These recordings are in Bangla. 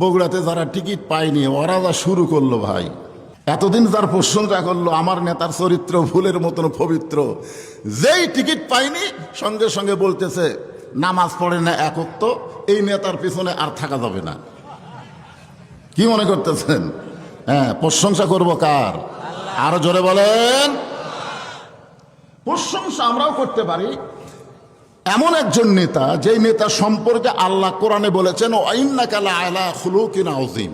বগুড়াতে যারা টিকিট পায়নি ওরা যা শুরু করলো ভাই, এতদিন যার প্রশংসা করলো আমার নেতার চরিত্র ফুলের মতন পবিত্র, যেই টিকিট পায়নি সঙ্গে সঙ্গে বলতেছে নামাজ পড়ে না একত্ব, এই নেতার পিছনে আর থাকা যাবে না। কি মনে করতেছেন? হ্যাঁ, প্রশংসা করব কার? আরো জোরে বলেন। প্রশংসা আমরাও করতে পারি এমন একজন নেতা, যেই নেতা সম্পর্কে আল্লাহ কোরআনে বলেছেন ও ইন্নাকা লাআলা খুলুকিন আযীম,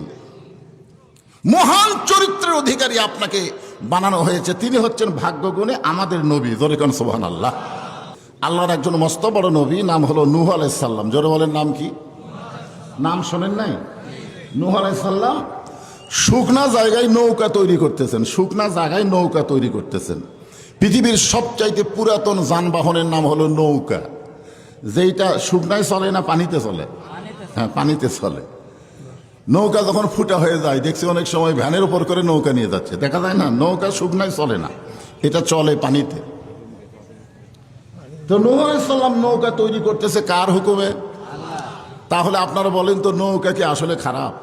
মহান চরিত্রের অধিকারী আপনাকে বানানো হয়েছে। তিনি হচ্ছেন ভাগ্যগুণে আমাদের নবী। জোরে কোন সুবহানাল্লাহ। আল্লাহর একজন মস্ত বড় নবী, নাম হলো নূহ আলাইহিস সালাম। জোরে বলেন নাম কি? নাম শোনেন নাই? নূহ আলাইহিস সালাম শুকনা জায়গায় নৌকা তৈরি করতেছেন, শুকনা জায়গায় নৌকা তৈরি করতেছেন। পৃথিবীর সবচাইতে পুরাতন যানবাহনের নাম হলো নৌকা, যেইটা শুকনায় চলে না পানিতে চলে? হ্যাঁ, পানিতে চলে। নৌকা যখন ফুটা হয়ে যায়, দেখছি অনেক সময় ভ্যানের উপর করে নৌকা নিয়ে যাচ্ছে, দেখা যায় না? নৌকা শুকনায় চলে না, এটা চলে পানিতে। তো নূহ আলাইহিস সালাম নৌকা তৈরি করতেছে কার হুকুমে? তাহলে আপনারা বলেন তো, নৌকা কি আসলে খারাপ?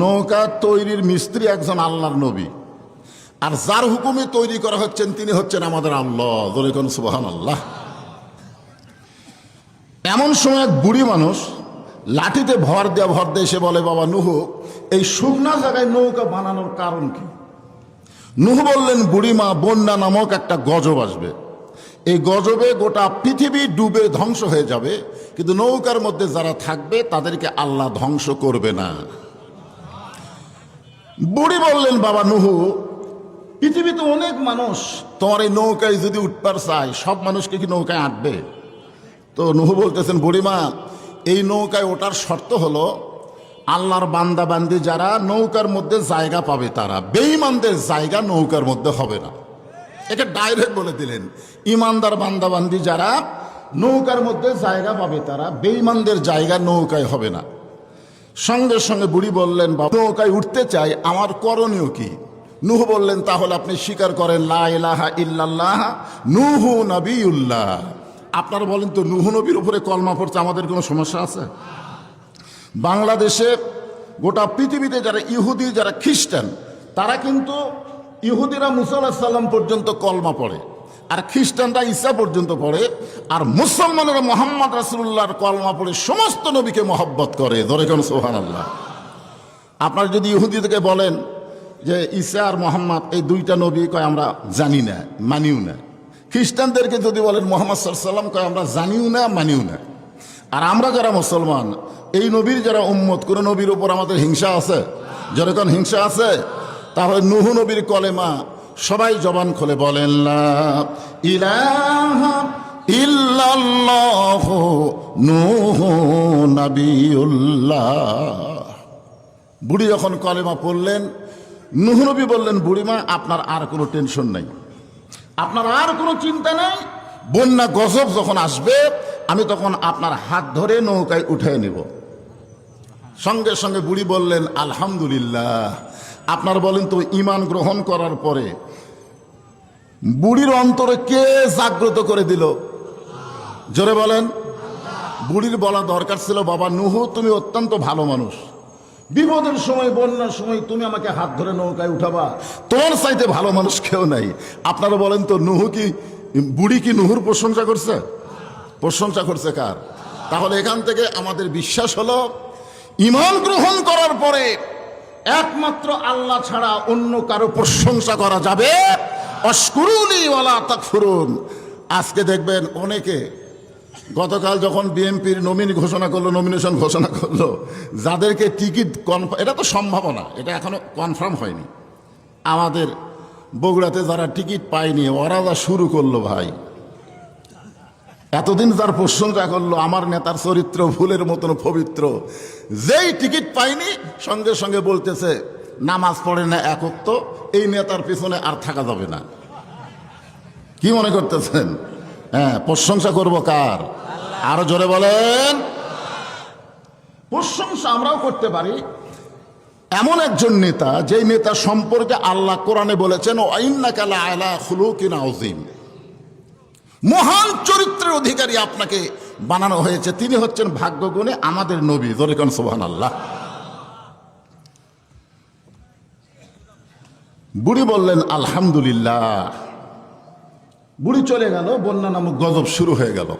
নৌকা তৈরির মিস্ত্রি একজন আল্লাহর নবী, আর যার হুকুমে তৈরি করা হচ্ছেন তিনি হচ্ছেন আমাদের আল্লাহ। জোরে কোন সুবহানাল্লাহ। এমন সময় এক বুড়ি মানুষ লাঠিতে ভর দিয়ে এসে বলে, বাবা নূহ, এই শুকনা জায়গায় নৌকা বানানোর কারণ কি? নূহ বললেন, বুড়িমা, বন্যা নামক একটা গজব আসবে, এই গজবে গোটা পৃথিবী ডুবে ধ্বংস হয়ে যাবে, কিন্তু নৌকার মধ্যে যারা থাকবে তাদেরকে আল্লাহ ধ্বংস করবে না। বুড়ি বললেন, বাবা নূহ, পৃথিবীতে অনেক মানুষ, তোমার এই নৌকায় যদি উঠবার চায়, সব মানুষকে কি নৌকায় আঁটবে? তো নূহ বলতেছেন, বুড়িমা, এই নৌকায় ওঠার শর্ত হলো আল্লাহর বান্দা বান্দি যারা নৌকার মধ্যে জায়গা পাবে, তারা বেঈমানদের জায়গা নৌকার মধ্যে হবে না। এটা ডাইরেক্ট বলে দিলেন, ইমানদার বান্দা বান্দি যারা নৌকার মধ্যে জায়গা পাবে, তারা বেঈমানদের জায়গা নৌকায় হবে না। সঙ্গে সঙ্গে বুড়ি বললেন, বাবা, নৌকায় উঠতে চাই, আমার করণীয় কি? নূহ বললেন, তাহলে আপনি স্বীকার করেন লা ইলাহা ইল্লাল্লাহ নূহ নবিউল্লাহ। আপনারা বলেন তো, নূহ নবীর উপরে কলমা পড়ছে আমাদের কোনো সমস্যা আছে? বাংলাদেশে গোটা পৃথিবীতে যারা ইহুদি, যারা খ্রিস্টান, তারা কিন্তু ইহুদিরা মুসা আলাইহিস সালাম পর্যন্ত কলমা পড়ে, আর খ্রিস্টানরা ঈসা পর্যন্ত পড়ে, আর মুসলমানেরা মুহাম্মদ রাসূলুল্লাহর কলমা পড়ে সমস্ত নবীকে মহব্বত করে। ধরে কোন সুবহানাল্লাহ। আপনারা যদি ইহুদি থেকে বলেন যে ঈসা আর মুহাম্মদ এই দুইটা নবী, কয় আমরা জানি না, মানিও না। খ্রিস্টানদেরকে যদি বলেন মুহাম্মদ সাল্লাল্লাহু আলাইহি ওয়াসাল্লাম, কয় আমরা জানিও না, মানিও না। আর আমরা যারা মুসলমান, এই নবীর যারা উম্মত, কোন নবীর উপর আমাদের হিংসা আছে? যেরকম হিংসা আছে, তাহলে নূহ নবীর কলেমা সবাই জবান খুলে বলেন, লা ইলাহা ইল্লাল্লাহু নূহ নবিউল্লাহ। বুড়ি যখন কলেমা পড়লেন, নূহ নবী বললেন, বুড়িমা, আপনার আর কোনো টেনশন নাই, আপনার আর কোনো চিন্তা নাই। বন্যা গজব যখন আসবে, আমি তখন আপনার হাত ধরে নৌকায় উঠিয়ে নেব। সঙ্গে সঙ্গে বুড়ি বললেন, আলহামদুলিল্লাহ। আপনার বলেন তো, ঈমান গ্রহণ করার পরে বুড়ির অন্তরে কে জাগ্রত করে দিল? জোরে বলেন। বুড়ির বলা দরকার ছিল, বাবা নূহ, তুমি অত্যন্ত ভালো মানুষ, বিপদের সময়, বন্যার সময় তুমি আমাকে হাত ধরে নৌকায় উঠাবা, তোমার চাইতে ভালো মানুষ কেউ নাই। আপনারা বলেন তো, নূহ কি, বুড়ি কি নূহুর প্রশংসা করছে? প্রশংসা করছে কার? তাহলে এখান থেকে আমাদের বিশ্বাস হলো, ঈমান গ্রহণ করার পরে একমাত্র আল্লাহ ছাড়া অন্য কারো প্রশংসা করা যাবে। আশকুরুনি ওয়ালা তাকফুরুন। আজকে দেখবেন অনেকে, গতকাল যখন বিএনপির নমিনেশন ঘোষণা করলো, যাদেরকে টিকিট কনফার্ম, এটা তো সম্ভাবনা, এটা এখনো কনফার্ম হয়নি, আমাদের বগুড়াতে যারা টিকিট পায়নি ওরা যা শুরু করলো ভাই, এতদিন যার প্রশংসা করলো আমার নেতার চরিত্র ফুলের মতন পবিত্র, যেই টিকিট পায়নি সঙ্গে সঙ্গে বলতেছে নামাজ পড়ে না একত্ব, এই নেতার পিছনে আর থাকা যাবে না। কি মনে করতেছেন? হ্যাঁ, প্রশংসা করব কার? আরো জোরে বলেন। প্রশংসা আমরাও করতে পারি এমন একজন নেতা, যেই নেতা সম্পর্কে আল্লাহ কোরআনে বলেছেন ও ইন্নাকা লাআলা খুলুকিন আযীম, মহান চরিত্রের অধিকারী আপনাকে বানানো হয়েছে। তিনি হচ্ছেন ভাগ্যগুণে আমাদের নবী। জোরে কোন সুবহানাল্লাহ। বুড়ি বললেন আলহামদুলিল্লাহ। বুড়ি চলে গেল, বন্যা নামক গজব শুরু হয়ে গেল।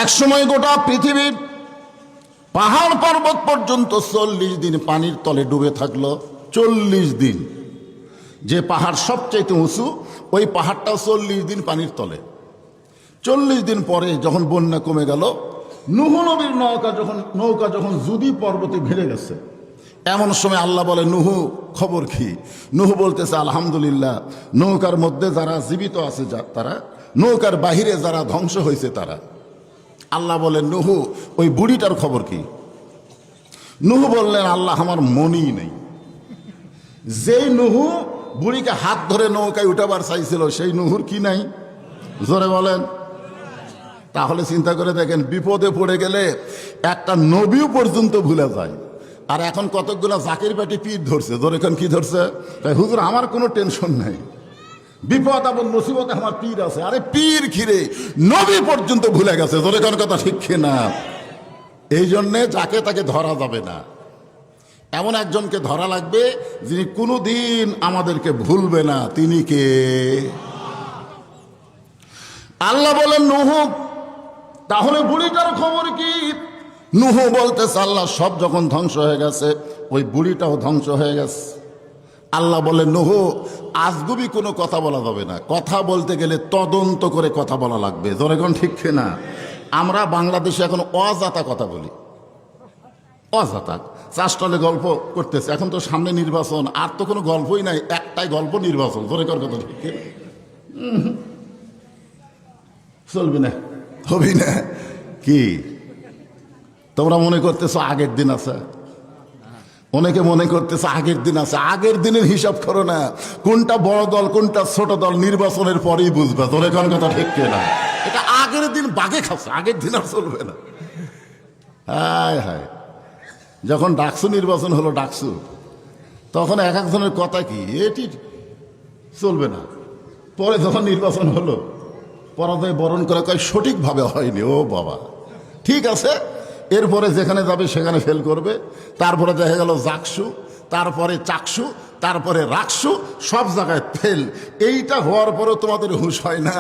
এক সময় গোটা পৃথিবীর পাহাড় পর্বত পর্যন্ত 40 দিন পানির তলে ডুবে থাকলো। 40 দিন। যে পাহাড় সবচাইতে উঁচু, ওই পাহাড়টাও 40 দিন পানির তলে। 40 দিন পরে যখন বন্যা কমে গেল, নূহ নবীর নৌকা যখন জুদি পর্বতে ভিড়ে গেছে, এমন সময় আল্লাহ বলে, নূহ খবর কি? নূহ বলতেছে আলহামদুলিল্লাহ। নৌকার মধ্যে যারা জীবিত আছে তারা, নৌকার বাহিরে যারা ধ্বংস হয়েছে তারা। আল্লাহ বলেন, নূহ ওই বুড়িটার খবর কি? নূহ বললেন, আল্লাহ আমার মনই নেই। যেই নূহ বুড়িকে হাত ধরে নৌকায় উঠাবার চাইছিল, সেই নূহুর কি নাই? জোরে বলেন। তাহলে চিন্তা করে দেখেন, বিপদে পড়ে গেলে একটা নবীও পর্যন্ত ভুলে যায়। আর এখন কতকগুলো জাকির পাটি পীর ধরছে। জোরে কি ধরছে? তাই হুজুর আমার কোনো টেনশন নাই, বিপদ এবং মুসিবতে আমার পীর আছে। আরে পীর খিরে নবী পর্যন্ত ভুলে গেছে। জোরে কোন কথা ঠিক না? এই জন্যে যাকে তাকে ধরা যাবে না। এমন একজনকে ধরা লাগবে যিনি কোনোদিন আমাদেরকে ভুলবে না। তিনি কে? আল্লাহ বলেন, নূহ তাহলে বুড়িটার খবর কি? নূহ বলতেছে, আল্লাহ সব যখন ধ্বংস হয়ে গেছে, ওই বুড়িটাও ধ্বংস হয়ে গেছে। আল্লাহ বলেন, নূহ আজগুবি কোনো কথা বলা যাবে না। কথা বলতে গেলে তদন্ত করে কথা বলা লাগবে। জোরে কোন ঠিক না? আমরা বাংলাদেশে এখন অজাতা কথা বলি। অজাতা চাষটলে গল্প করতেছে। এখন তো সামনে নির্বাচন, আর তো কোনো গল্পই নাই, একটাই গল্প, নির্বাচন। জোরে কর কথা ঠিক চলবি না, হবি না। কি তোমরা মনে করতেছো আগের দিন আছে? অনেকে মনে করতেছে আগের দিন আছে। আগের দিনের হিসাব করো না। কোনটা বড় দল কোনটা ছোট দল নির্বাচনের পরেই বুঝবে। তোরে কোন কথা ঠিক না? এটা আগের দিন বাগে খাচ্ছে, আগের দিন আর চলবে না। হায় হায়, যখন ডাকসু নির্বাচন হলো, ডাকসু তখন এক একজনের কথা কি এটি চলবে না। পরে যখন নির্বাচন হলো, পরাজয় বরণ করে কয় সঠিকভাবে হয়নি। ও বাবা, ঠিক আছে। এরপরে যেখানে যাবে সেখানে ফেল করবে। তারপরে দেখা গেল জাকসু, তারপরে চাকসু, তারপরে রাখসু, সব জায়গায় ফেল। এইটা হওয়ার পরেও তোমাদের হুঁশ হয় না।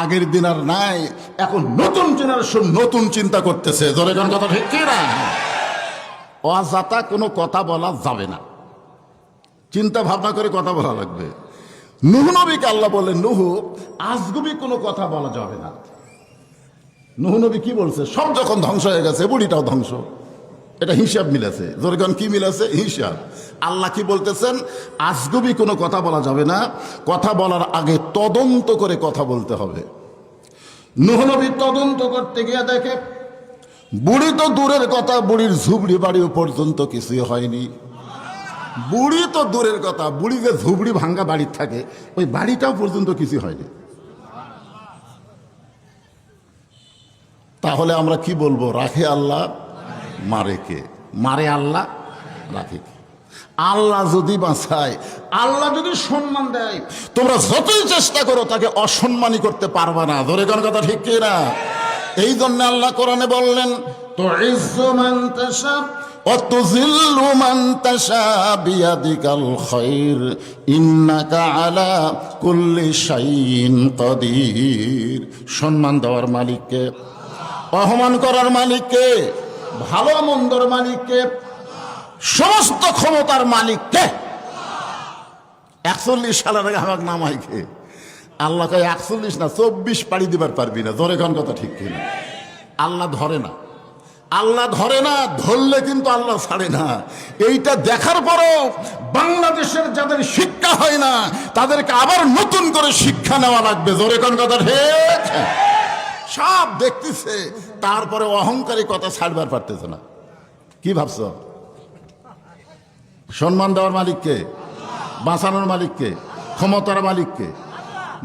আগের দিন আর নাই, এখন নতুন জেনারেশন নতুন চিন্তা করতেছে। জোরে কোন কথা ঠিক না? অজাতা কোনো কথা বলা যাবে না, চিন্তা ভাবনা করে কথা বলা লাগবে। নূহ নবীকে আল্লাহ বলেন, নূহ আজগুবি কোনো কথা বলা যাবে না। নূহ নবী কি বলছে? সব যখন ধ্বংস হয়ে গেছে, বুড়িটাও ধ্বংস। এটা হিসাব মিলেছে। জোরগান কি মিলেছে? হিসাব। আল্লাহ কি বলতেছেন? আজগুবি কোনো কথা বলা যাবে না। কথা বলার আগে তদন্ত করে কথা বলতে হবে। নূহ নবী তদন্ত করতে গিয়ে দেখে, বুড়ি তো দূরের কথা, বুড়ির ঝুবড়ি বাড়িও পর্যন্ত কিছুই হয়নি। বুড়ি তো দূরের কথা, বুড়ি যে ঝুবড়ি ভাঙ্গা বাড়ির থাকে, ওই বাড়িটাও পর্যন্ত কিছু হয়নি। তাহলে আমরা কি বলবো? রাখে আল্লাহ, মারে কে? মারে আল্লাহ, রাখে কে? আল্লাহ যদি বাঁচায়, আল্লাহ যদি সম্মান দেয়, তোমরা যতই চেষ্টা করো তাকে অসম্মানী করতে পারবা না। ধরে কোন কথা ঠিক না? এই জন্য আল্লাহ কোরআনে বললেন, তুইজ্জু মান তাশা ওয়া তুযিল্লু মান তাশা বিয়াদিকাল খায়র ইন্নাকা আলা কুল্লি শাইইন কাদির। সম্মান দেওয়ার মালিককে, অপমান করার মালিককে, ভালো মন্দর মালিককে, সমস্ত ক্ষমতার মালিককে। 41 সালের আগে আমাকে নামাই খেয়ে আল্লাহ কয় 41 না 24 পাড়ি দিবার পারবি না। ধরে কোন কথা ঠিক কিনা? আল্লাহ ধরে না, আল্লাহ ধরে না। ধরলে কিন্তু আল্লাহ ছাড়ে না। এইটা দেখার পরও বাংলাদেশের যাদের শিক্ষা হয় না, তাদেরকে আবার নতুন করে শিক্ষা নেওয়া লাগবে। জোরে কোন কথা ঠিক? সব দেখতেছে, তারপরে অহংকারী কথা ছাড়বার পারতেছে না। কি ভাবছ? সম্মান দেওয়ার মালিককে, বাঁচানোর মালিককে, ক্ষমতার মালিককে।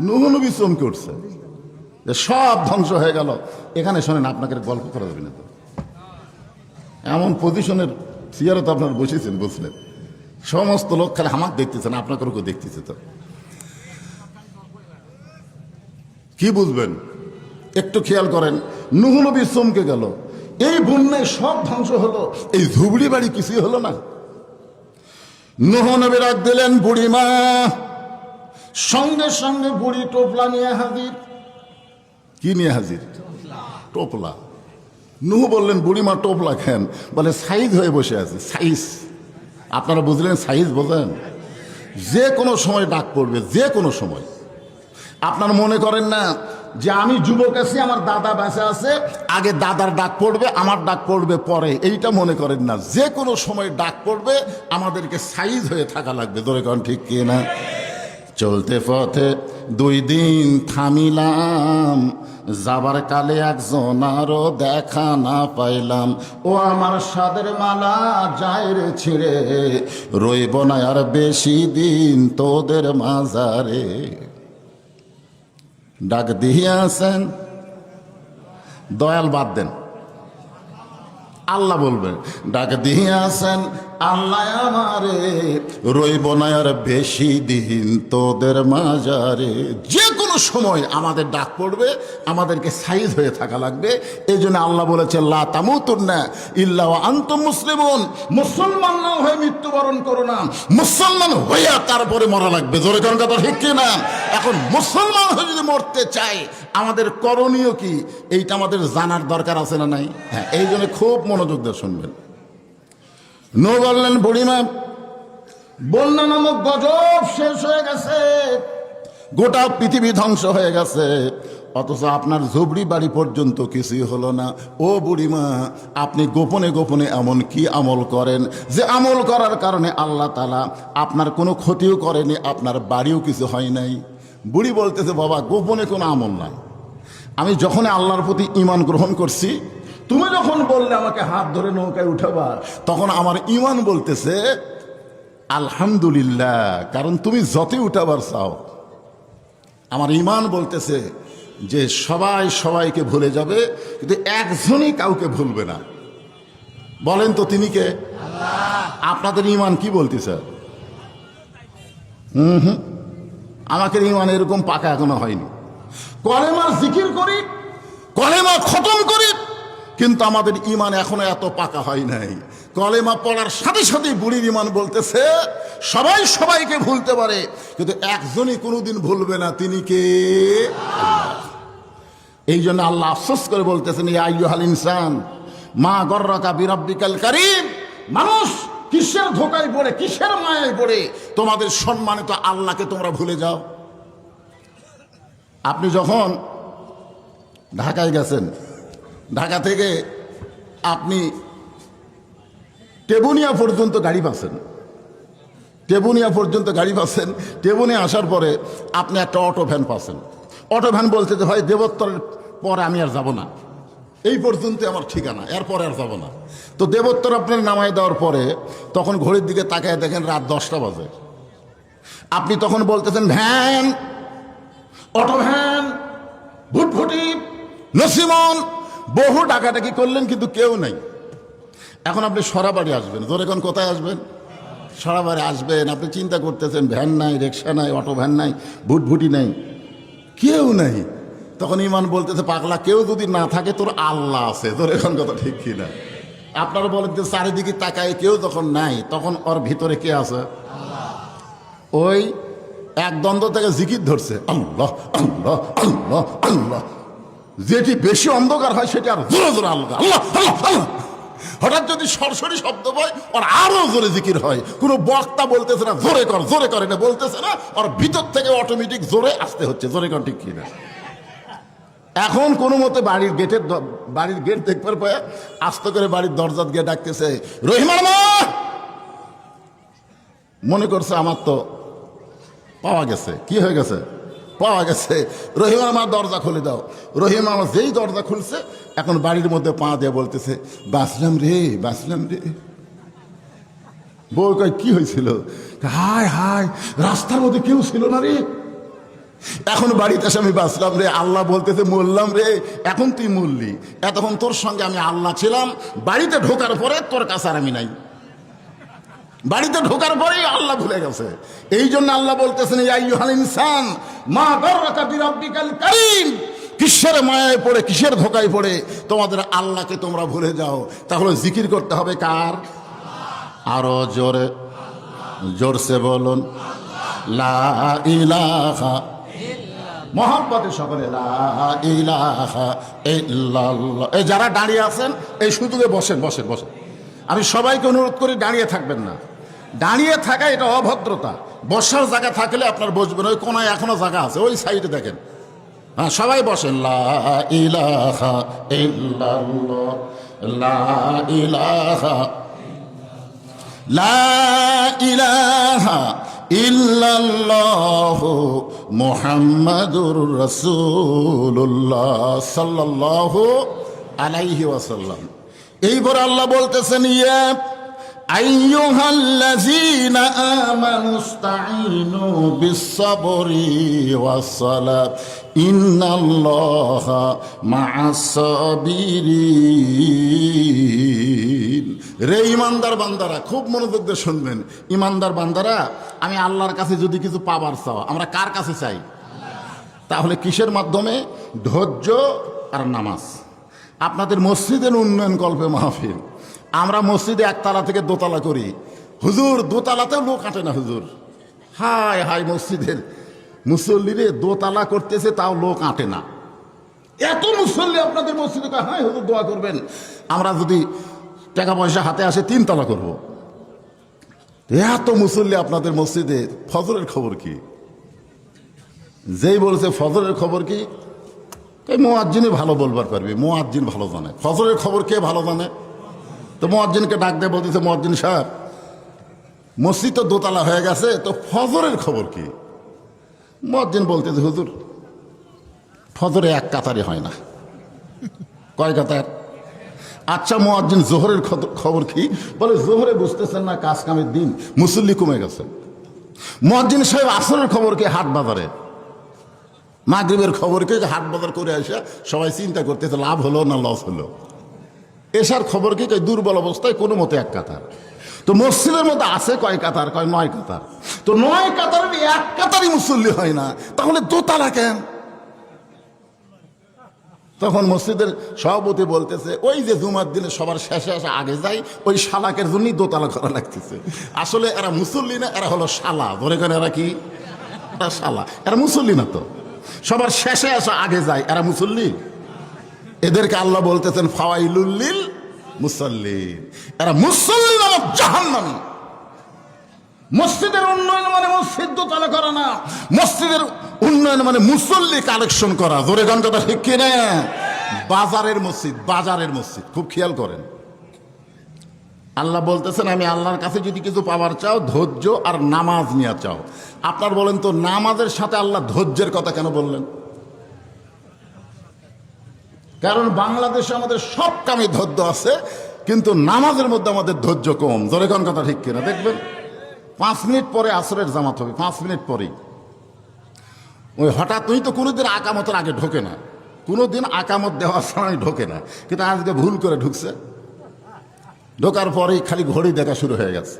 নূহ নবী চমকে উঠছে যে সব ধ্বংস হয়ে গেল। এখানে শোনেন, আপনাকে গল্প করা যাবে না তো। এমন পজিশনের চেয়ারে তো আপনার বসেছেন, বুঝলেন? সমস্ত লোক খালি আমাকে দেখতেছেন, আপনাকে দেখতেছে। তো কি বুঝবেন? একটু খেয়াল করেন। নূহ নবী চমকে গেল, এই বন্যায় সব ধ্বংস হলো, এই ঝুবড়ি বাড়ি কিছুই হলো না। নূহ নবী ডাক দিলেন বুড়িমা, সঙ্গে সঙ্গে বুড়ি টোপলা নিয়ে হাজির। কি নিয়ে হাজির? টোপলা। নূহ বললেন বুড়িমা টোপলা খান? বলে সাইজ হয়ে বসে আছে। সাইজ আপনারা বুঝলেন? সাইজ বোঝেন? যে কোনো সময় ডাক পড়বে, যে কোনো সময়। আপনার মনে করেন না যে আমি যুবক আছি, আমার দাদা বেঁচে আছে, আগে দাদার ডাক পড়বে, আমার ডাক পড়বে পরে, এইটা মনে করেন না। যে কোনো সময় ডাক পড়বে, আমাদেরকে সাইজ হয়ে থাকা লাগবে। ধরে কন ঠিক কি না? চলতে পথে 2 দিন থামিলাম, যাবার কালে একজন আরো দেখা না পাইলাম। ও আমার সাদের মালা যায় রে ছিঁড়ে, রইব না আর বেশি দিন তোদের মাজারে। ডাক দিয়াছেন, দয়াল বাদ দেন, আল্লাহ বলবেন ডাক দিয়াছেন আল্লাহ আমারে, রইব না আর বেশি দিন তোদের মাজারে। যে কোনো সময় আমাদের ডাক পড়বে, আমাদেরকে সাইজ হয়ে থাকা লাগবে। এই জন্য আল্লাহ বলেছে লা তামুতুন্না ইল্লা ওয়া আনতুম মুসলিমুন, মুসলমান না হয়ে মৃত্যুবরণ করো না, মুসলমান হইয়া তারপরে মরা লাগবে। জোরে কোন কথা ঠিক কি না? এখন মুসলমান হয়ে যদি মরতে চাই, আমাদের করণীয় কি, এইটা আমাদের জানার দরকার আছে না নাই? হ্যাঁ, এই জন্য খুব মনোযোগ দিয়ে শুনবেন। নূহ বললেন বুড়িমা, বন্যা নামক গজব শেষ হয়ে গেছে, গোটা পৃথিবী ধ্বংস হয়ে গেছে, অথচ আপনার ঝুবড়ি বাড়ি পর্যন্ত কিছুই হলো না। ও বুড়িমা, আপনি গোপনে গোপনে এমন কি আমল করেন যে আমল করার কারণে আল্লাহ তাআলা আপনার কোনো ক্ষতিও করেনি, আপনার বাড়িও কিছু হয় নাই? বুড়ি বলতেছে বাবা, গোপনে কোনো আমল নাই। আমি যখন আল্লাহর প্রতি ঈমান গ্রহণ করছি, তুমি যখন বললে আমাকে হাত ধরে নৌকায় উঠাবা, তখন আমার ঈমান বলতেছে আলহামদুলিল্লাহ, কারণ তুমি যতই উঠাবার চাও। আমার ঈমান বলতেছে যে সবাই সবাইকে ভুলে যাবে, কিন্তু একজনই কাউকে ভুলবে না। বলেন তো তিনি কে? আপনাদের ঈমান কি বলতেছে? আমাকে ঈমান এরকম পাকা এখনো হয়নি। কলেমার জিকির করি, কলেমা খতম করি, কিন্তু আমাদের ঈমান এখনো এত পাকা হয় নাই। কলেমা পড়ার সাথে সাথে বুড়ির ঈমান বলতেছে সবাই সবাইকে ভুলতে পারে, কিন্তু একজনই কোনোদিন ভুলবে না, তিনি কে? এই জন্য আল্লাহ আফসোস করে বলতেছেন ইয়া আইয়ুহাল ইনসান মা গররাকা বিরাব্বিকাল কারীম। মানুষ, কিসের ধোকায় পড়ে, কিসের মায়ায় পড়ে তোমাদের সম্মানিত আল্লাহকে তোমরা ভুলে যাও? আপনি যখন ঢাকায় গেছেন, ঢাকা থেকে আপনি টেবুনিয়া পর্যন্ত গাড়ি পাচ্ছেন, টেবুনিয়া পর্যন্ত গাড়ি পাচ্ছেন। টেবুনিয়া আসার পরে আপনি একটা অটো ভ্যান পাচ্ছেন। অটো ভ্যান বলছে যে ভাই দেবোত্তরের পরে আমি আর যাব না, এই পর্যন্ত আমার ঠিকানা, এরপরে আর যাব না। তো দেবোত্তর আপনার নামায় দেওয়ার পরে তখন ঘড়ির দিকে তাকায় দেখেন রাত 10টা বাজে। আপনি তখন বলতেছেন ভ্যান, অটো ভ্যান, ভুটভুটি, নসিমন, বহু ডাকাডাকি করলেন, কিন্তু কেউ নাই। এখন আপনি সরাবাড়ি আসবেন। জোরে এখন কোথায় আসবেন? সরাবাড়ি আসবেন। আপনি চিন্তা করতেছেন ভ্যান নাই, রিক্সা নাই, অটো ভ্যান নাই, ভুটভুটি নাই, কেউ নাই। তখন ঈমান বলতেছে পাগলা, কেউ যদি না থাকে তোর আল্লাহ আছে। তোর এখন কথা ঠিক কিনা? আপনারা বলেন যে চারিদিকে তাকায় কেউ যখন নাই, তখন ওর ভিতরে কে আছে? ওই এক দ্বন্দ্ব থেকে জিকির ধরছে আল্লাহ আল্লাহ আল্লাহ আল্লাহ। যেটি বেশি অন্ধকার হয় সেটি আর জোরে জোরে আল্লাহ আল্লাহ আল্লাহ আল্লাহ। হঠাৎ যদি সরসরি শব্দ হয় ওর আরো জোরে জিকির হয়। কোনো বক্তা বলতেছে না জোরে কর জোরে কর, এটা বলতেছে না, ওর ভিতর থেকে অটোমেটিক জোরে আসতে হচ্ছে। জোরে কর ঠিক কিনা? এখন কোনো মতে বাড়ির গেট দেখবার পরে আস্তে করে বাড়ির দরজাত গিয়ে ডাকতেছে রহিমার মা। মনে করছে আমার তো পাওয়া গেছে। কি হয়ে গেছে? পাওয়া গেছে। রহিমা আমার দরজা খুলে দাও। রহিমা আমার যেই দরজা খুলছে, এখন বাড়ির মধ্যে পা দিয়ে বলতেছে বাঁচলাম রে, বাঁচলাম রে। বউ কয় কি হয়েছিল? হায় হায়, রাস্তার মধ্যে কেউ ছিল না রে। এখন বাড়িতে এসে আমি বাঁচলাম রে। আল্লাহ বলতেছে মরলাম রে। এখন তুই মরলি, এতক্ষণ তোর সঙ্গে আমি আল্লাহ ছিলাম। বাড়িতে ঢোকার পরে তোর কাছে আর আমি নাই। বাড়িতে ঢোকার পরেই আল্লাহ ভুলে গেছে। এই জন্য আল্লাহ বলতেছেন ইয়া আইয়ুহাল ইনসান মা গররাকা বিরাব্বিকাল কারীম। কিসের মায়ায় পড়ে, কিসের ধোকায় পড়ে তোমাদের আল্লাহকে তোমরা ভুলে যাও? তাহলে জিকির করতে হবে কার? আরো জোরে, জোরসে বলুন লা ইলাহা, মহব্বতে সকলে লা ইলাহা ইল্লাল্লাহ। এই যারা দাঁড়িয়ে আছেন এই সুযোগে বসেন বসেন বসেন। আমি সবাইকে অনুরোধ করি দাঁড়িয়ে থাকবেন না, দাঁড়িয়ে থাকা এটা অভদ্রতা। বসার জায়গা থাকলে আপনার বসবেন, ওই কোনায় এখনো জায়গা আছে, ওই সাইডে দেখেন। হ্যাঁ, সবাই বসেন। লা ইলাহা ইল্লাল্লাহ, লা ইলাহা, লা ইলাহা ইল্লাল্লাহ মুহাম্মাদুর রাসূলুল্লাহ সাল্লাল্লাহু আলাইহি ওয়াসাল্লাম। এইবার আল্লাহ বলতেছেন ইয়া আইয়ুহাল্লাযীনা আমানুস্তাঈনু বিস-সাবরি ওয়াস-সালাত ইন্নাল্লাহা মা'আস-সাবিরিন। রে ইমানদার বান্দারা, খুব মনোযোগ দিয়ে শুনবেন। ইমানদার বান্দারা, আমি আল্লাহর কাছে যদি কিছু পাবার চাও, আমরা কার কাছে চাই? তাহলে কিসের মাধ্যমে? ধৈর্য আর নামাজ। আপনাদের মসজিদের উন্নয়ন কল্পে মাহফিল, আমরা মসজিদে একতলা থেকে দোতলা করি। হুজুর দোতলাতেও লোক আটে না হুজুর। হায় হায়, মসজিদের মুসল্লিরে দোতলা করতেছে তাও লোক আটে না। এত মুসল্লি আপনাদের মসজিদে, হায় হুজুর দোয়া করবেন, আমরা যদি টাকা পয়সা হাতে আসে 3 তলা করব। এত মুসল্লি আপনাদের মসজিদে, ফজরের খবর কি? যেই বলছে ফজরের খবর কি, এই মুয়াজ্জিনই ভালো বলবার পারবে, মুয়াজ্জিন ভালো জানে। ফজরের খবর কে ভালো জানে? তো মুয়াজ্জিনকে ডাক দিয়ে বলতেছে, মুয়াজ্জিন সাহেব মসজিদ তো দোতলা হয়ে গেছে, তো ফজরের খবর কি? মুয়াজ্জিন বলতেছে, হুজুর ফজরে 1 কাতারে হয় না। কয় কাতার? আচ্ছা মুয়াজ্জিন জোহরের খবর কি? বলে জোহরে বুঝতেছেন না, কাজ কামের দিন, মুসল্লি কমে গেছে। মুয়াজ্জিন সাহেব আসরের খবর কি? হাট বাজারে। মাগরিবের খবর কি? হাট বাজার করে আসা সবাই চিন্তা করতেছে লাভ হলো না লস হলো। এসার খবর কি? দুর্বল অবস্থায় কোনো মতে 1 কাতার। তো মসজিদের মধ্যে আছে কয় কাতার? কয় 9 কাতার। তো 9 কাতারের 1 কাতারই মুসল্লি হয় না, তাহলে দোতলা কেন? তখন মসজিদের সভাপতি বলতেছে, ওই যে জুমার দিনে সবার শেষে আসে আগে যায়, ওই শালাকের জন্যই দোতলা করা লাগতেছে। আসলে এরা মুসল্লি না, এরা হলো শালা। ধরে কেন এরা কি? এরা শালা, এরা মুসল্লি না। তো সবার শেষে আসা আগে যায়, এরা মুসল্লি? এদেরকে আল্লাহ বলতেছেন ফাওয়াইলুল লিল মুসাল্লিন, এরা মুসল্লি নামক জাহান্নামী। মসজিদের উন্নয়ন মানে মসজিদ দোতলা করা না, মসজিদের উন্নয়ন মানে মুসল্লি কালেকশন করা। জোরে গান কথা ঠিক কিনা? বাজারের মসজিদ, বাজারের মসজিদ। খুব খেয়াল করেন, আল্লাহ বলতেছেন আমি আল্লাহর কাছে যদি কিছু পাওয়ার চাও, ধৈর্য আর নামাজ নিয়ে চাও। আপনার বলেন তো নামাজের সাথে আল্লাহ ধৈর্যের কথা কেন বললেন? কারণ বাংলাদেশে আমাদের সব কামে ধৈর্য আছে, কিন্তু নামাজের মধ্যে আমাদের ধৈর্য কম। জোরে কোন কথা ঠিক কিনা? দেখবেন 5 মিনিট পরে আসরের জামাত হবে, 5 মিনিট পরেই ওই হঠাৎ তো কোনোদিন আকামতের আগে ঢোকে না, কোনোদিন আকামত দেওয়ার সময় ঢোকে না, কিন্তু আজকে ভুল করে ঢুকছে। ঢোকার পরেই খালি ঘড়ি দেখা শুরু হয়ে গেছে।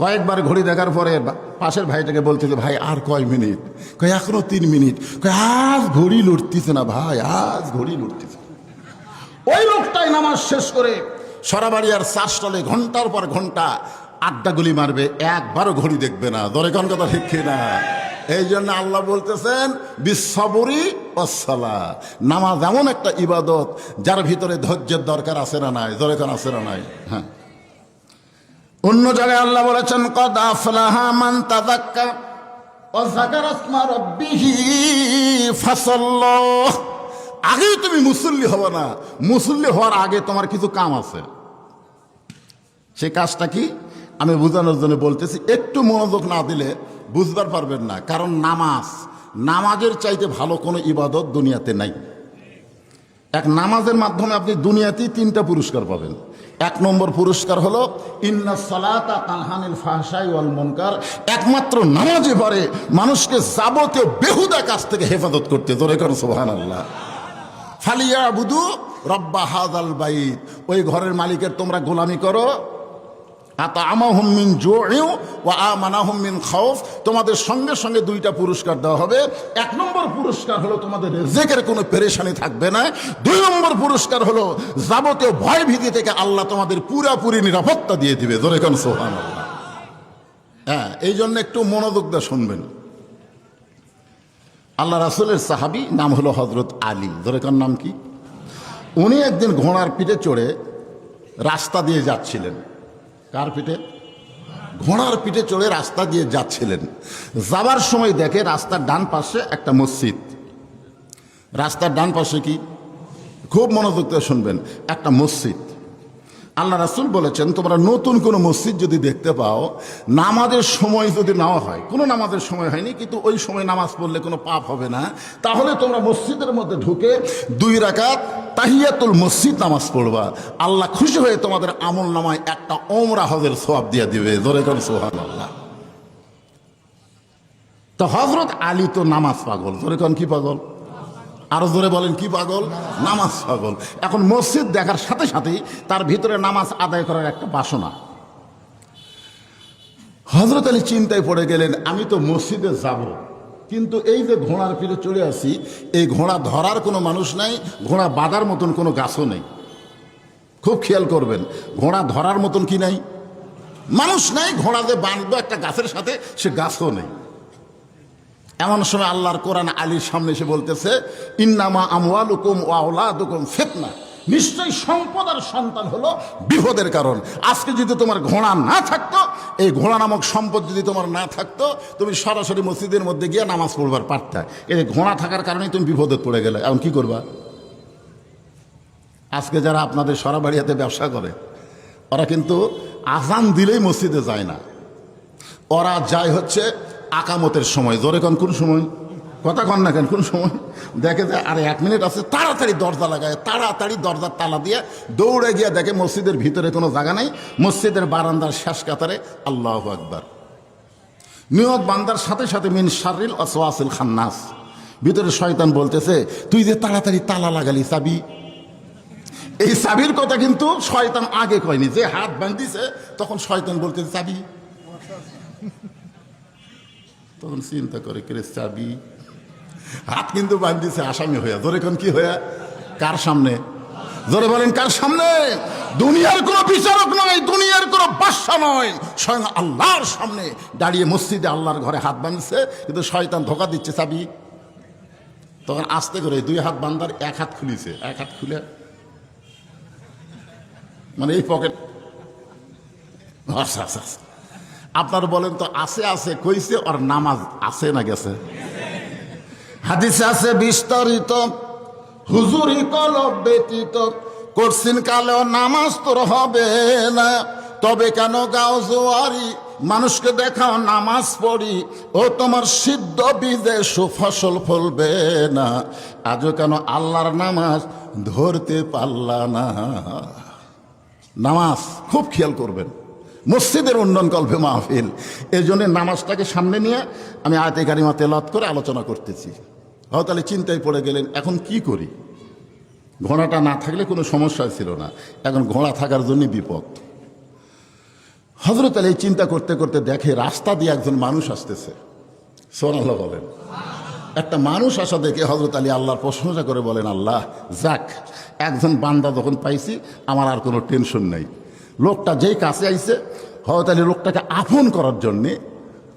কয়েকবার ঘড়ি দেখার পরে পাশের ভাইটাকে বলতেছে, ভাই আর কয় মিনিট? কয় এখনো 3 মিনিট। কয় আজ ঘড়ি লুটতেছে না ভাই, আজ ঘড়ি লুটতেছে। ওই লোকটাই নামাজ শেষ করে সরাবাড়িয়ার 4 স্টলে ঘন্টার পর ঘন্টা আড্ডাগুলি মারবে, একবারও ঘড়ি দেখবে না। দরে কোন কথা ঠিক না? এই জন্য আল্লাহ বলতেছেন বিসসাবরি ওয়াস-সালাত, নামাজ এমন একটা ইবাদত যার ভিতরে ধৈর্যের দরকার আছে না নাই? দরে কোন আছে না নাই? হ্যাঁ। অন্য জায়গায় আল্লাহ বলেছেন কদ আফলাহা মান তাযাক্কা ওয়া যাকারা ইসমা রাব্বিহি ফাসাল্লা। আগেই তুমি মুসল্লি হবে না, মুসল্লি হওয়ার আগে তোমার কিছু কাম আছে। সেই কাজটা কি আমি বোঝানোর জন্য বলতেছি, একটু মনোযোগ না দিলে বুঝবার পারবেন না। কারণ নামাজের চাইতে ভালো কোনো ইবাদত দুনিয়াতে নাই। এক নামাজের মাধ্যমে আপনি দুনিয়াতেই 3টা পুরস্কার পাবেন। 1 নম্বর পুরস্কার হলো ইন্নাস সালাতা তানহানিল ফাহশাই ওয়াল মুনকার। একমাত্র নামাজে পারে মানুষকে যাবতীয় বেহুদা কাজ থেকে হেফাজত করতে। জোরে করো সুবহানাল্লাহ। ফালিয়াবুদু রাব্বা হাযাল বাইত, ওই ঘরের মালিকের তোমরা গোলামি করো। আতা'আমাহুম মিন জু'ইন ওয়া আমানাহুম মিন খাউফ, তোমাদের সঙ্গে সঙ্গে 2টা পুরস্কার দেওয়া হবে। 1 নম্বর পুরস্কার হলো তোমাদের রিজিকের কোনো পেরেশানি থাকবে না। 2 নম্বর পুরস্কার হলো যাবতীয় ভয় ভীতি থেকে আল্লাহ তোমাদের পুরাপুরি নিরাপত্তা দিয়ে দিবে। জোরে কোন সুবহানাল্লাহ। হ্যাঁ, এই জন্য একটু মনোযোগ দিয়ে শুনবেন। আল্লাহ রাসূলের সাহাবী নাম হলো হযরত আলী, ধরে কার নাম কি? উনি একদিন ঘোড়ার পিঠে চড়ে রাস্তা দিয়ে যাচ্ছিলেন। কার পিঠে? ঘোড়ার পিঠে চড়ে রাস্তা দিয়ে যাচ্ছিলেন। যাবার সময় দেখে রাস্তার ডান পাশে একটা মসজিদ। রাস্তার ডান পাশে কি? খুব মনোযোগ দিয়ে শুনবেন, একটা মসজিদ। আল্লাহ রাসূল বলেছেন, তোমরা নতুন কোনো মসজিদ যদি দেখতে পাও, নামাজের সময় যদি নাও হয়, কোনো নামাজের সময় হয়নি কিন্তু ওই সময় নামাজ পড়লে কোনো পাপ হবে না, তাহলে তোমরা মসজিদের মধ্যে ঢুকে 2 রাকাত তাহিয়াতুল মসজিদ নামাজ পড়বা। আল্লাহ খুশি হয়ে তোমাদের আমল নামায় একটা ওমরা হজের সওয়াব দিয়ে দিবে। জোরে করে সুবহানাল্লাহ। তো হযরত আলী তো নামাজ পাগল। জোরে কোন কি পাগল? আরো জোরে বলেন, কি পাগল? নামাজ পাগল। এখন মসজিদ দেখার সাথে সাথেই তার ভিতরে নামাজ আদায় করার একটা বাসনা। হযরত আলী চিন্তায় পড়ে গেলেন, আমি তো মসজিদে যাব, কিন্তু এই যে ঘোড়ার পিঠে চলে আসি, এই ঘোড়া ধরার কোনো মানুষ নাই, ঘোড়া বাঁধার মতন কোনো গাছও নেই। খুব খেয়াল করবেন, ঘোড়া ধরার মতন কি নাই? মানুষ নাই। ঘোড়া যে বাঁধবো একটা গাছের সাথে, সে গাছও নেই। এমন সময় আল্লাহর কোরআন আলীর সামনে এসে বলতেছে, ইন্নামা আমওয়ালুকুম ওয়া আওলাদুকুম ফিতনা, নিশ্চয়ই সম্পদ আর সন্তান হলো বিপদের কারণ। আজকে যদি তোমার ঘোড়া না থাকতো, এই ঘোড়া নামক সম্পদ যদি তোমার না থাকতো, তুমি সরাসরি মসজিদের মধ্যে গিয়ে নামাজ পড়বার পারতা। এই ঘোড়া থাকার কারণেই তুমি বিপদে পড়ে গেলে। এখন কি করবা? আজকে যারা আপনাদের সরাবাড়িয়াতে ব্যবসা করে, ওরা কিন্তু আজান দিলেই মসজিদে যায় না, ওরা যায় হচ্ছে আকামতের সময়। জোরে কন, কোন সময়? কথা কন না কেন? কোন সময়? দেখে যে আরে 1 মিনিট আছে, তাড়াতাড়ি দরজা লাগায়, তাড়াতাড়ি দরজার তালা দিয়ে দৌড়ে গিয়ে দেখে মসজিদের ভিতরে কোনো জায়গা নেই। মসজিদের বারান্দার শেষ কাতারে আল্লাহু আকবার। নিয়ত বান্দার সাথে সাথে মিন শাররিল ওয়াসওয়াসিল খান্নাস, ভিতরে শয়তান বলতেছে, তুই যে তাড়াতাড়ি তালা লাগালি, চাবি? এই চাবির কথা কিন্তু শয়তান আগে কয়নি। যে হাত বাঁধিছে তখন শয়তান বলতেছে চাবি। তখন চিন্তা করে, কে চাবি? হাত কিন্তু বাঁধিছে আসামি হইয়া। ধরে কোন কি হইয়া? কার সামনে? জোরে বলেন, কার সামনে? দুনিয়ার কোনো বিচারক নয়, দুনিয়ার কোনো বাদশা নয়, স্বয়ং আল্লাহর সামনে দাঁড়িয়ে মসজিদে আল্লাহর ঘরে হাত বাঁধছে, কিন্তু শয়তান ধোকা দিচ্ছে চাবি। তখন আস্তে করে 2 হাত বান্দার 1 হাত খুলিছে, 1 হাত খুলে মানে এই পকেট। আচ্ছা আচ্ছা, আপনার বলেন তো, আছে আছে কইছে, আর নামাজ আছে না গেছে? হাদিসে আছে বিস্তারিত, হুজুরি কলব ব্যতীত করছিন কালেও নামাজ তোর হবে না। তবে কেন গাও জোয়ারি, মানুষকে দেখাও নামাজ পড়ি, ও তোমার সিদ্ধ বীজে সুফসল ফলবে না। আজও কেন আল্লাহর নামাজ ধরতে পারলা না? নামাজ খুব খেয়াল করবেন। মসজিদের উন্নয়ন কল্পে মাহফিল, এই জন্য নামাজটাকে সামনে নিয়ে আমি আয়াতে কারিমা তেলাওয়াত করে আলোচনা করতেছি। হয়তো তাহলে চিন্তায় পড়ে গেলেন, এখন কি করি? ঘোড়াটা না থাকলে কোনো সমস্যা ছিল না, এখন ঘোড়া থাকার জন্য বিপদ। হযরত আলী চিন্তা করতে করতে দেখে রাস্তা দিয়ে একজন মানুষ আসতেছে। সুবহানাল্লাহ বলেন। একটা মানুষ আসা দেখে হযরত আলী আল্লাহর প্রশংসা করে বলেন, আল্লাহ যাক, একজন বান্দা যখন পাইছি, আমার আর কোনো টেনশন নেই। লোকটা যেই কাছে আইছে, হযরত আলী লোকটাকে আপন করার জন্যে,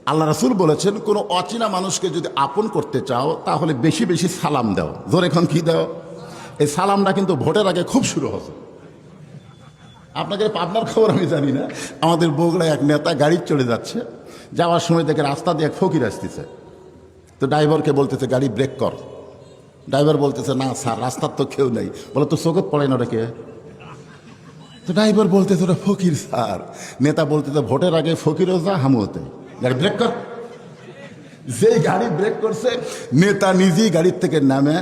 আল্লাহ রাসূল বলেছেন, কোনো অচেনা মানুষকে যদি আপন করতে চাও, তাহলে বেশি বেশি সালাম দাও। জোরে এখন কি দাও? এই সালামটা কিন্তু ভোটের আগে খুব শুরু হচ্ছে। আপনাকে পাবনার খবর আমি জানি না, আমাদের বগুড়ায় এক নেতা গাড়ি চলে যাচ্ছে, যাওয়ার সময় দেখে রাস্তা দিয়ে এক ফকির আসতেছে। তো ড্রাইভারকে বলতেছে, গাড়ি ব্রেক কর। ড্রাইভার বলতেছে, না স্যার, রাস্তার তো কেউ নেই। বলে, তো চোখত পড়ে না ওটাকে? তো ড্রাইভার বলতেছে, ওটা ফকির স্যার। নেতা বলতেছে, ভোটের আগে ফকিরও যা, হামও তাই, গাড়ি ব্রেক কর। যেই গাড়ি ব্রেক করছে, নেতা নিজেই গাড়ির থেকে নামে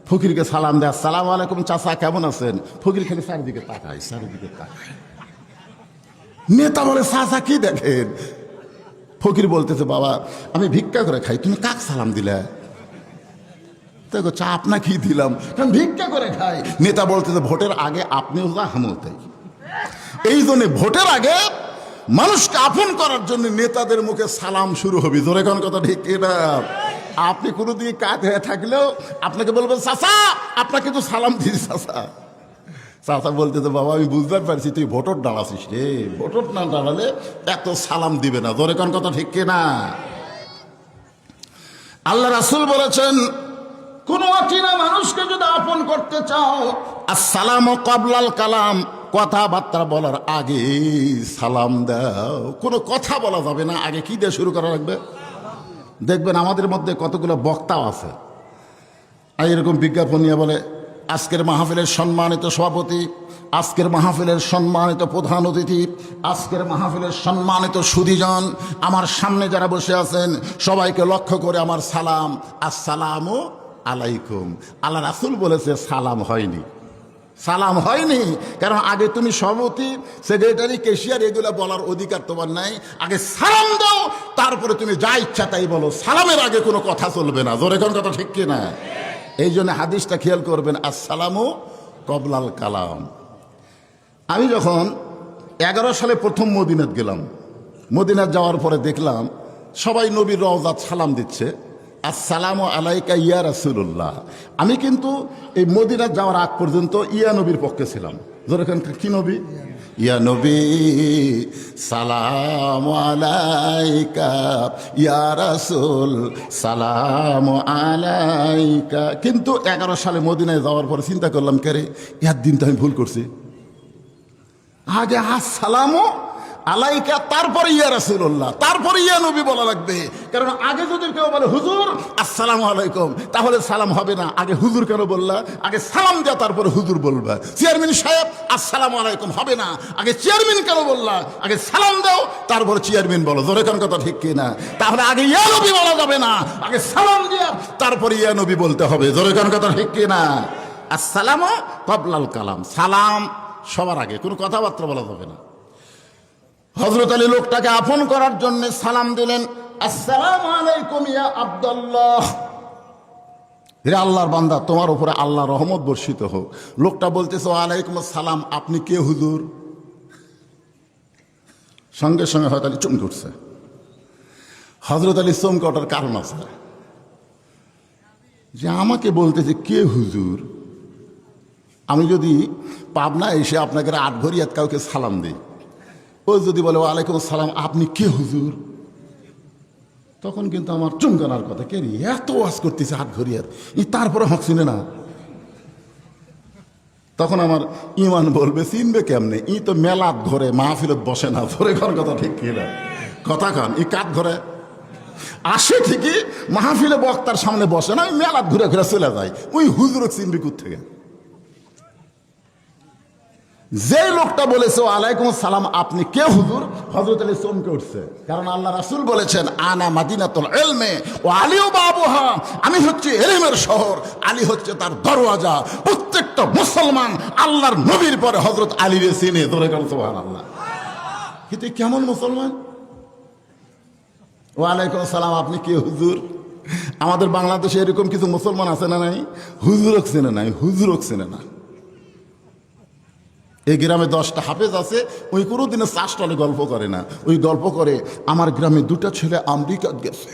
ফকিরকে সালাম দেয়, আসসালামু আলাইকুম চাচা, কেমন আছেন? ফকির খালি চারিদিকে তাকায়, চারিদিকে তাকায়। নেতা বলে, চাচা কি দেখেন? ফকির বলতেছে, বাবা আমি ভিক্ষা করে খাই, তুমি কাক সালাম দিলে? দেখো চা আপনাকেই দিলাম, কারণ ভিক্ষা করে খাই। নেতা বলতেছে, ভোটের আগে আপনিও যা, আমিও তাই। এই জন্য ভোটের আগে মানুষকে আপন করার জন্য নেতাদের মুখে সালাম শুরু হবে। জোরে কোন কথা ঠিক না? আপনি কোনো দিকে কাজ হয়ে থাকলেও আপনাকে বলবেন, চাচা আপনাকে তো সালাম দিয়েছি চাচা। চাচা বলতেছে, বাবা আমি বুঝতে পারছি তুই ভোটর দাঁড়াছিস রে, ভোটর না দাঁড়ালে এত সালাম দিবে না। ধরে কোন কথা ঠিক কিনা? আল্লাহ রাসূল বলেছেন, কোন অচেনা মানুষকে যদি আপন করতে চাও, আসসালামু ক্বাবলাল কালাম, কথাবার্তা বলার আগে সালাম দাও। কোনো কথা বলা যাবে না, আগে কি দিয়ে শুরু করা লাগবে? দেখবেন আমাদের মধ্যে কতগুলো বক্তাও আছে, আর এরকম বিজ্ঞাপন নিয়ে বলে, আজকের মাহফিলের সম্মানিত সভাপতি, আজকের মাহফিলের সম্মানিত প্রধান অতিথি, আজকের মাহফিলের সম্মানিত সুধীজন, আমার সামনে যারা বসে আছেন সবাইকে লক্ষ্য করে আমার সালাম, আসসালামু আলাইকুম। আল্লাহ রাসূল বলেছে সালাম হয়নি, সালাম হয়নি। কারণ আগে তুমি সভাপতি, সেক্রেটারি, ক্যাশিয়ার, এগুলো বলার অধিকার তোমার নাই। আগে সালাম দাও, তারপরে তুমি যা ইচ্ছা তাই বলো। সালামের আগে কোনো কথা চলবে না। জোরে কোন কথা ঠিক কিনা? এই জন্য হাদিসটা খেয়াল করবেন, আসসালামু ক্বাবলাল কালাম। আমি যখন 11 সালে প্রথম মদিনাত গেলাম, মদিনাত যাওয়ার পরে দেখলাম সবাই নবীর রওজাত সালাম দিচ্ছে, আসসালামু আলাইকা ইয়া রাসূলুল্লাহ। আমি কিন্তু এই মদিনাত যাওয়ার আগ পর্যন্ত ইয়া নবীর পক্ষে ছিলাম। যেরকম কি নবী? ইয়া নবী সালাম আলাইকা, ইয়া রাসূল সালাম আলাইকা। কিন্তু 11 সালে মদিনায় যাওয়ার পরে চিন্তা করলাম, কে রে, ইয়ার দিন তো আমি ভুল করছি। আগে আসসালামু আলাইকা, তারপরে ইয়া রাসূলুল্লাহ, তারপরে ইয়া নবী বলা লাগবে। কারণ আগে যদি কেউ বলে হুজুর আসসালামু আলাইকুম, তাহলে সালাম হবে না। আগে হুজুর কেন বললা? আগে সালাম দেওয়া তারপরে হুজুর বলবা। চেয়ারম্যান সাহেব আসসালামু আলাইকুম হবে না, আগে চেয়ারম্যান কেন বললা? আগে সালাম দাও তারপরে চেয়ারম্যান বলো। জোরে কোন কথা ঠিক কিনা? তাহলে আগে ইয়া নবী বলা যাবে না, আগে সালাম দিয়া তারপরে ইয়া নবী বলতে হবে। জোরে কোন কথা ঠিক কিনা? আসসালামু ক্বাবলাল কালাম, সালাম সবার আগে, কোনো কথাবার্তা বলা যাবে না। হযরত আলী লোকটাকে আপন করার জন্য সালাম দিলেন, আসসালামু আলাইকুম ইয়া আব্দুল্লাহ। হে আল্লাহর বান্দা, তোমার উপরে আল্লাহর রহমত বর্ষিত হোক। লোকটা বলতেছে, ওয়ালাইকুম আসসালাম, আপনি কে হুজুর? সঙ্গে সঙ্গে হযরত আলী চমকে উঠছে। হযরত আলী চমকে ওঠার কারণ আছে, যে আমাকে বলতেছে কে হুজুর, আমি যদি পাবনা এসে আপনাকে আটঘরিয়াত কাউকে সালাম দিই, ও যদি বলে ওয়ালাইকুম আসসালাম, আপনি কে হুজুর, তখন কিন্তু আমার চুমকানার কথা, কে রে এত ওয়াজ করতেছে আটঘরিয়াত, তারপরে হক চিনে না। তখন আমার ইমান বলবে, চিনবে কেমনে, তো মেলাত ঘরে মাহফিলত বসে না। ধরে ঘর কথা ঠিক কিনা? কথা কান, কাঠ ঘরে আসে ঠিকই, মাহফিলে বক্তার সামনে বসে না, মেলাত ঘুরে ঘুরে চলে যায়। ওই হুজুর চিনবি কোথা থেকে? যে লোকটা বলেছে ওয়ালাইকুম আসসালাম, আপনি কে হুজুর, হযরত আলী চমকে উঠছে। কারণ আল্লাহ রাসূল বলেছেন, আনা মাদিনাতুল ইলমি ওয়া আলিউ বাবুহা, আমি হচ্ছে ইলমের শহর, আলী হচ্ছে তার দরওয়াজা। প্রত্যেকটা মুসলমান আল্লাহর নবীর পরে হযরত আলীরে চিনে। ধরে গেল সুবহানাল্লাহ। কিন্তু কেমন মুসলমান? ওয়ালাইকুম আসসালাম, আপনি কে হুজুর? আমাদের বাংলাদেশে এরকম কিছু মুসলমান আছে না নাই? হুজুরক চেনে নাই, হুজুরক চেনে না। এই গ্রামে 10টা হাফেজ আছে, ওই কোনোদিনও চাষটলে গল্প করে না। ওই গল্প করে, আমার গ্রামে 2টা ছেলে আমেরিকা গেছে,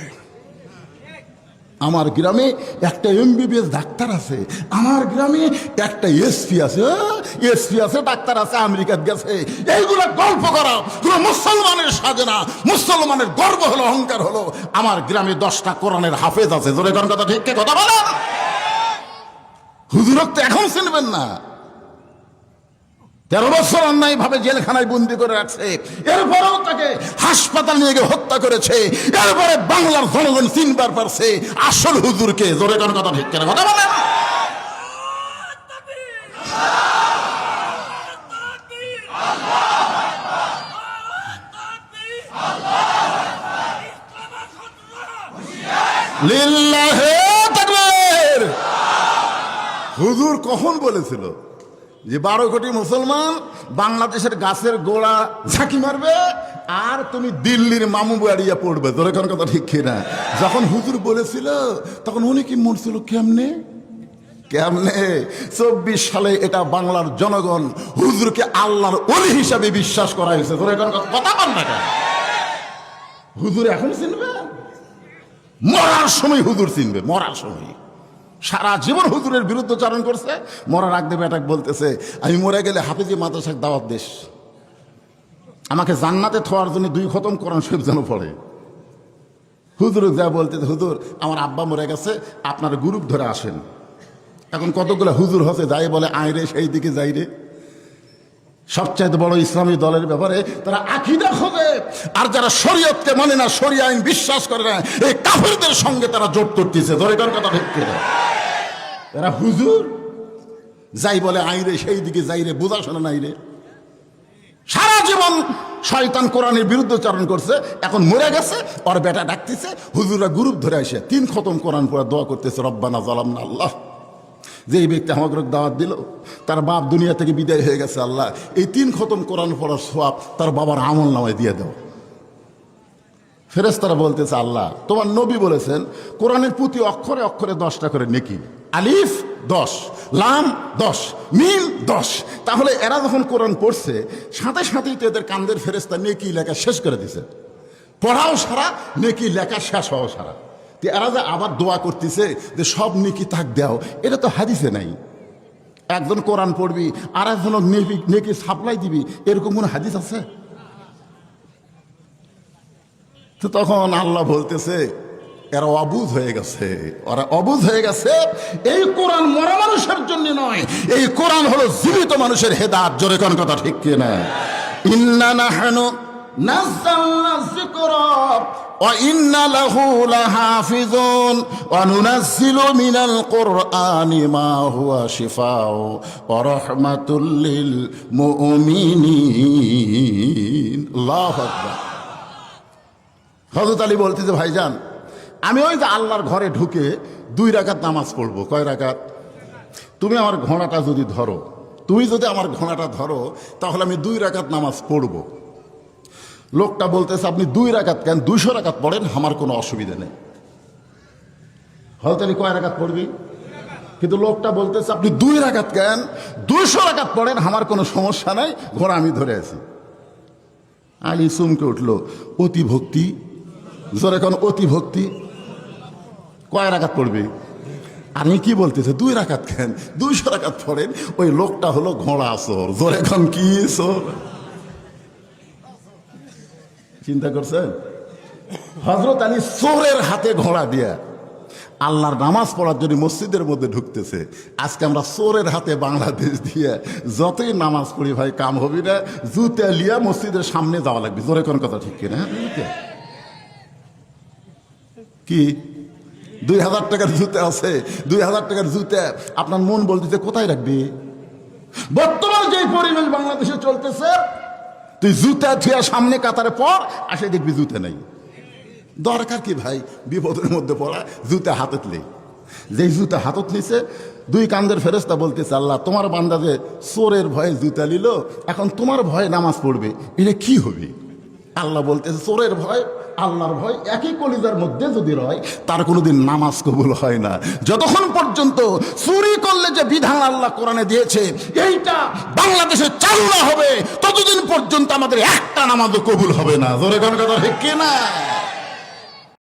আমার গ্রামে একটা MBBS ডাক্তার আছে, আমার গ্রামে একটা এসপি আছে, ডাক্তার আছে, আমেরিকা গেছে। এইগুলো গল্প করা কোনো মুসলমানের সাজে না। মুসলমানের গর্ব হলো, অহংকার হলো, আমার গ্রামে 10টা কোরআনের হাফেজ আছে। জোরে কোন কথা ঠিক কথা বলেন? হুজুরক তো এখন চিনবেন না। 13 বছর অন্যায় ভাবে জেলখানায় বন্দি করে রাখছে, এরপরেও তাকে হাসপাতাল নিয়ে গিয়ে হত্যা করেছে। এরপরে বাংলার জনগণ চিনবার পারছে আসল হুজুরকে। জোরে কোন কথা ঠিক কথা বলেন? লিল্লাহি তাকবীর। হুজুর কখন বলেছিল যে 12 কোটি মুসলমান বাংলাদেশের গাছের গোড়া ঝাঁকি মারবে আর তুমি দিল্লির মামু বাড়িয়া পড়বে? তোর এখন কথা ঠিক কিনা? যখন হুজুর বলেছিল তখন উনি কি মরছিল কেমনে? 24 সালে এটা বাংলার জনগণ হুজুরকে আল্লাহর ওলি হিসাবে বিশ্বাস করা হয়েছে। তোর এখন কথা বল না কেন? হুজুর এখন চিনবে? মরার সময় হুজুর চিনবে, মরার সময়। সারা জীবন হুজুরের বিরুদ্ধচারণ করছে, মরার আগ দিয়ে বেটাক বলতেছে আমি মরে গেলে হাফিজি মাদ্রাসার দাওয়াত দিস, আমাকে জান্নাতে থোয়ার জন্য 2 খতম কোরআন শরীফ যেন পড়ে। হুজুর যা বলতেছে হুজুর আমার আব্বা মরে গেছে, আপনার গ্রুপ ধরে আসেন। এখন কতগুলো হুজুর হচ্ছে যাই বলে আয় রে সেই দিকে যাই রে। সবচাইতে বড় ইসলামী দলের ব্যাপারে তারা আকীদা খোঁজে, আর যারা শরীয়তকে মানে না, শরীয় আইন বিশ্বাস করে না, এই কাফেরদের সঙ্গে তারা জোট করতেছে। দরকার কথা ঠিক করে এরা হুজুর যাই বলে আই রে সেই দিকে যাই রে, বোঝা শোনা নাই রে। সারা জীবন শয়তান কোরআনের বিরুদ্ধচারণ করছে, এখন মরে গেছে, ওর বেটা ডাকতেছে, হুজুররা গ্রুপ ধরে আসে 3 খতম কোরআন পড়ে দোয়া করতেছে রব্বানা যালামনা আল্লাহ, যেই ব্যক্তি আমাকে দাওয়াত দিল তার বাপ দুনিয়া থেকে বিদায় হয়ে গেছে, আল্লাহ এই 3 খতম কোরআন পড়ার সওয়াব তার বাবার আমল নামায় দিয়ে দাও। ফেরেশতারা বলতেছে আল্লাহ তোমার নবী বলেছেন কোরআনের প্রতি অক্ষরে অক্ষরে 10টা করে নেকি, আলিফ 10, লাম 10, মিম 10। তাহলে এরা যখন কোরআন পড়ছে সাথে সাথেই তো এদের কান্দের ফেরেশতা নেকি লেখা শেষ করে দিছে, পড়াও সারা, নেকি লেখা শেষ হওয়া সারা। এরা যে আবার দোয়া করতেছে যে সব নেকি তাক দাও, এটা তো হাদিসে নাই। একজন কোরআন পড়বি আর একজন নেকি সাপ্লাই দিবি, এরকম কোন হাদিস আছে? তো তখন আল্লাহ বলতেছে এরা অবুঝ হয়ে গেছে, ওরা অবুঝ হয়ে গেছে। এই কোরআন মরা মানুষের জন্য নয়, এই কোরআন হলো জীবিত মানুষের হেদায়েত। জোরে কোন কথা ঠিক কিনা? ইন্না নাহনু নাযালনা যিকরা ওয়া ইন্না লাহু লাহাফিজুন ওয়া নুনাজ্জিলু মিনাল কুরআনি মা হুয়া শিফাউ ওয়া রাহমাতুল লিল মুমিনিন। আল্লাহু আকবার। হযরত আলী বলতেছে ভাইজান আমি ওই যে আল্লাহর ঘরে ঢুকে 2 রাকাত নামাজ পড়বো। কয় রাকাত? তুমি আমার ঘোড়াটা যদি ধরো, তুমি যদি আমার ঘোড়াটা ধরো তাহলে আমি 2 রাকাত নামাজ পড়বো। লোকটা বলতেছে আপনি 2 রাকাত কেন, 200 রাকাত পড়েন, আমার কোনো অসুবিধা নেই। হযরত আলী কয় রাকাত পড়বি? কিন্তু লোকটা বলতেছে আপনি 2 রাকাত কেন, 200 রাকাত পড়েন, আমার কোনো সমস্যা নাই, ঘোড়া আমি ধরে আছি। আলী চমকে উঠলো, অতি ভক্তি। জোরে কোন অতি ভক্তি। কয় রাকাত পড়বি? আমি কি বলতেছে 2 রাকাত কেন, 200 রাকাত পড়েন। ওই লোকটা হলো ঘোড়া চোর। জোরে কোন কি চোর? চিন্তা করছেন? হযরত আলী চোরের হাতে ঘোড়া দিয়া আল্লাহর নামাজ পড়ার জন্য মসজিদের মধ্যে ঢুকতেছে। আজকে আমরা চোরের হাতে বাংলাদেশ দিয়ে যতই নামাজ পড়ি ভাই কাম হবি না, জুতা লিয়া মসজিদের সামনে যাওয়া লাগবে। জোরে কোন কথা ঠিক কিনা? কি 2000 টাকার জুতা আছে, 2000 টাকার জুতা আপনার মন বলতেছে কোথায় রাখবি? বর্তমান যে পরিবেশ বাংলাদেশে চলতেছে, তুই জুতা থুয়া সামনে কাতারে পর, আসে দেখবি জুতা নাই। দরকার কি ভাই বিপদের মধ্যে পড়া, জুতা হাতত নেই। যেই জুতা হাতত নিছে 2 কান্দের ফেরেশতা বলতেছে আল্লাহ তোমার বান্দা যে চোরের ভয়ে জুতা নিল, এখন তোমার ভয়ে নামাজ পড়বে, এটা কি হবে? আল্লাহ বলতেছে চোরের ভয় আল্লাহর ভয় একই কলিজার মধ্যে যদি রয় তার কোনোদিন নামাজ কবুল হয় না। যতক্ষণ পর্যন্ত চুরি করলে যে বিধান আল্লাহ কোরআনে দিয়েছে এইটা বাংলাদেশে চালু না হবে, ততদিন পর্যন্ত আমাদের একটা নামাজও কবুল হবে না। জোরে কোন কথা ঠিক কিনা?